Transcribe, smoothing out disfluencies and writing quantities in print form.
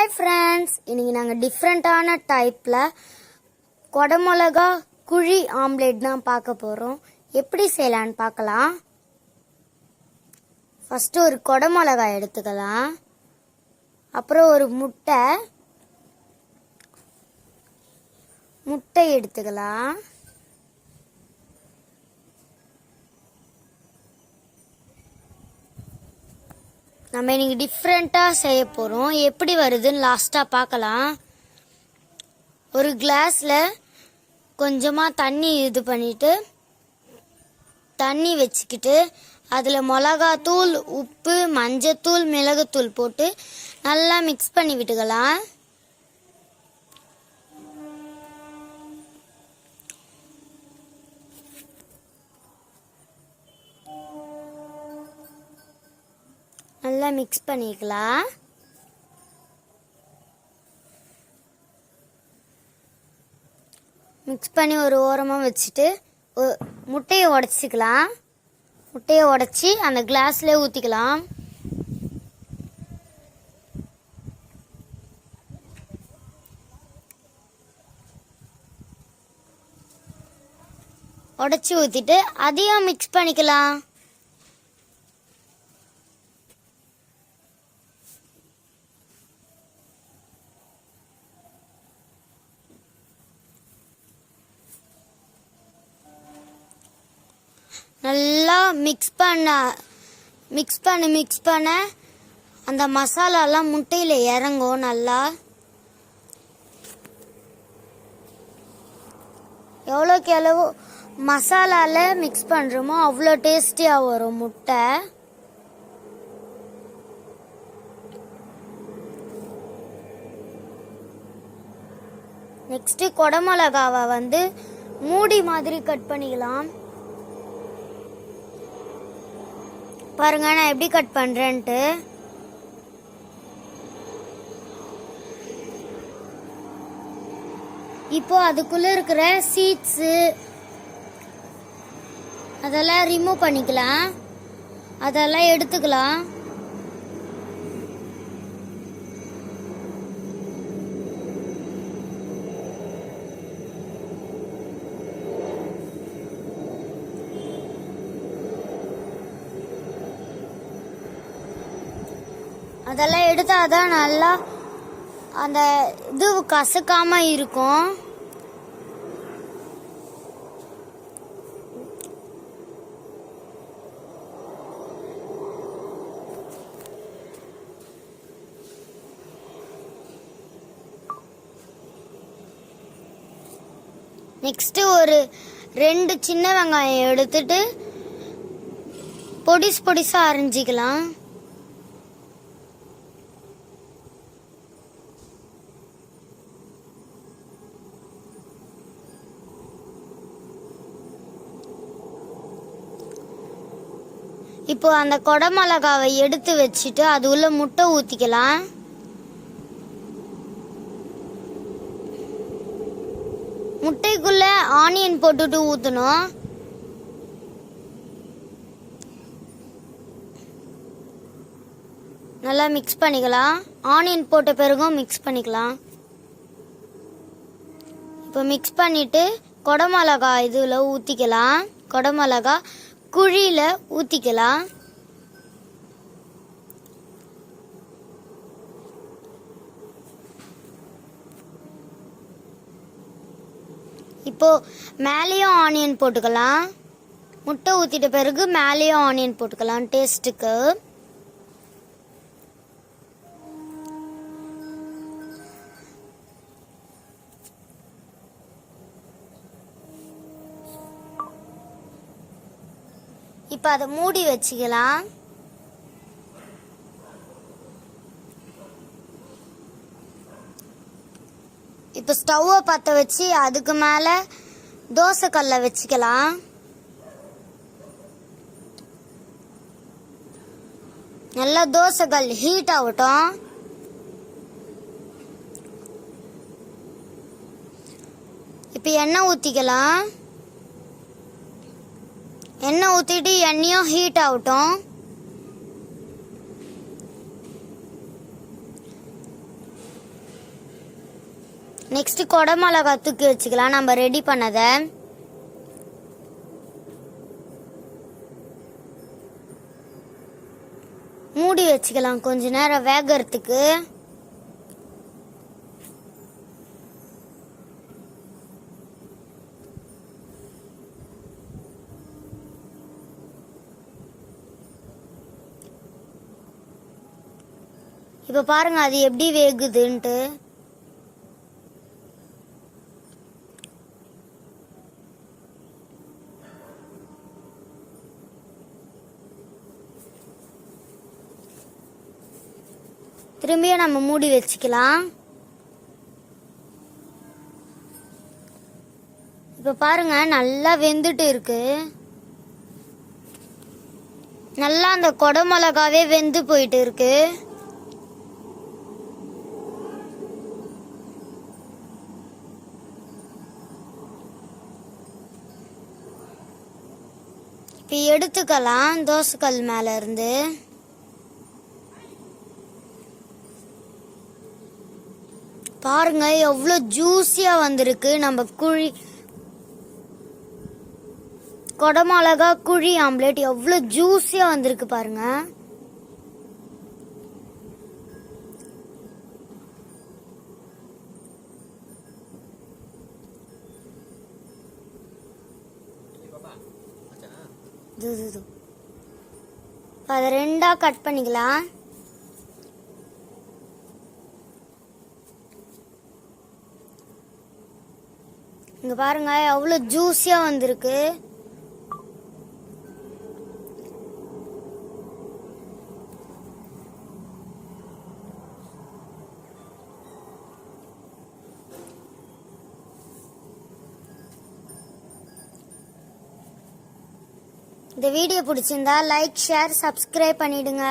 Hi friends, இன்னைக்கு நாங்கள் டிஃப்ரெண்ட்டான டைப்பில் கொடமிளகா குழி ஆம்லேட் தான் பார்க்க போகிறோம். எப்படி செய்யலான்னு பார்க்கலாம். ஃபஸ்ட்டு ஒரு கொடமிளகா எடுத்துக்கலாம். அப்புறம் ஒரு முட்டை எடுத்துக்கலாம். நம்ம இன்னைக்கு டிஃப்ரெண்ட்டாக செய்ய போகிறோம். எப்படி வருதுன்னு லாஸ்ட்டாக பார்க்கலாம். ஒரு கிளாஸில் கொஞ்சமாக தண்ணி தண்ணி வச்சுக்கிட்டு அதில் மிளகாத்தூள், உப்பு, மஞ்சத்தூள், மிளகுத்தூள் போட்டு நல்லா மிக்ஸ் பண்ணி விட்டுக்கலாம். நல்லா மிக்ஸ் பண்ணிக்கலாம். மிக்ஸ் பண்ணி ஒரு ஓரமாக வச்சுட்டு முட்டையை உடச்சிக்கலாம். முட்டையை உடச்சி அந்த கிளாஸ்லேயே ஊற்றிக்கலாம். உடச்சி ஊற்றிட்டு அதையும் மிக்ஸ் பண்ணிக்கலாம். நல்லா மிக்ஸ் பண்ண அந்த மசாலாலாம் முட்டையில் இறங்கும். நல்லா எவ்வளோக்கு எவ்வளோ மசாலாவில் மிக்ஸ் பண்ணுறோமோ அவ்வளோ டேஸ்டியாக வரும் முட்டை. நெக்ஸ்ட்டு கொடமிளகாவை மூடி மாதிரி கட் பண்ணிக்கலாம். பாருங்க நான் எப்படி கட் பண்றேன்ட்டு. இப்போ அதுக்குள்ள இருக்கிற சீட்ஸ் அதெல்லாம் ரிமூவ் பண்ணிக்கலாம். அதெல்லாம் எடுத்துக்கலாம். அதெல்லாம் எடுத்தாதான் நல்லா அந்த இது கசக்காம இருக்கும். நெக்ஸ்ட் ஒரு 2 சின்ன வெங்காயம் எடுத்துட்டு பொடிசா அரிஞ்சிக்கலாம். இப்போ அந்த கொடமிளகாவை எடுத்து வச்சுட்டு அது உள்ள முட்டை ஊற்றிக்கலாம். முட்டைக்குள்ள ஆனியன் போட்டுட்டு ஊற்றணும். நல்லா மிக்ஸ் பண்ணிக்கலாம். ஆனியன் போட்ட பிறகும் மிக்ஸ் பண்ணிக்கலாம். இப்போ மிக்ஸ் பண்ணிட்டு கொடமிளகா இதில் ஊற்றிக்கலாம். கொடமிளகா குழியில ஊத்திக்கலாம். இப்போ மேலேயும் ஆனியன் போட்டுக்கலாம். முட்டை ஊத்திட்ட பிறகு மேலேயும் ஆனியன் போட்டுக்கலாம் டேஸ்ட்டுக்கு. இப்போ அதை மூடி வச்சுக்கலாம். இப்போ ஸ்டவ்வை பற்ற வச்சு அதுக்கு மேலே தோசைக்கல்லை வச்சுக்கலாம். நல்லா தோசைக்கல் ஹீட் ஆகட்டும். இப்போ எண்ணெய் ஊற்றிக்கலாம். எண்ணெய் ஊற்றிட்டு எண்ணெயும் ஹீட் ஆகட்டும். நெக்ஸ்ட் குடமிளகா தூக்கி வச்சுக்கலாம் நம்ம ரெடி பண்ணதை. மூடி வச்சுக்கலாம் கொஞ்ச நேரம் வேகறதுக்கு. இப்ப பாருங்க அது எப்படி வேகுதுன்ட்டு. திரும்பியும் நம்ம மூடி வச்சுக்கலாம். இப்ப பாருங்க நல்லா வெந்துட்டு இருக்கு. நல்லா அந்த குடமிளகாவே வெந்து போயிட்டு இருக்கு. இப்ப எடுத்துக்கலாம் தோசைக்கல் மேல இருந்து. பாருங்க எவ்வளவு ஜூஸியா வந்திருக்கு நம்ம குடமிளகா குழி ஆம்லேட் எவ்வளவு ஜூஸியா வந்திருக்கு பாருங்க. அதை ரெண்டா கட் பண்ணிக்கலாம். இங்க பாருங்க எவ்வளவு ஜூஸியா வந்திருக்கு. இந்த வீடியோ பிடிச்சிருந்தா லைக் ஷேர் சப்ஸ்கிரைப் பண்ணிடுங்க.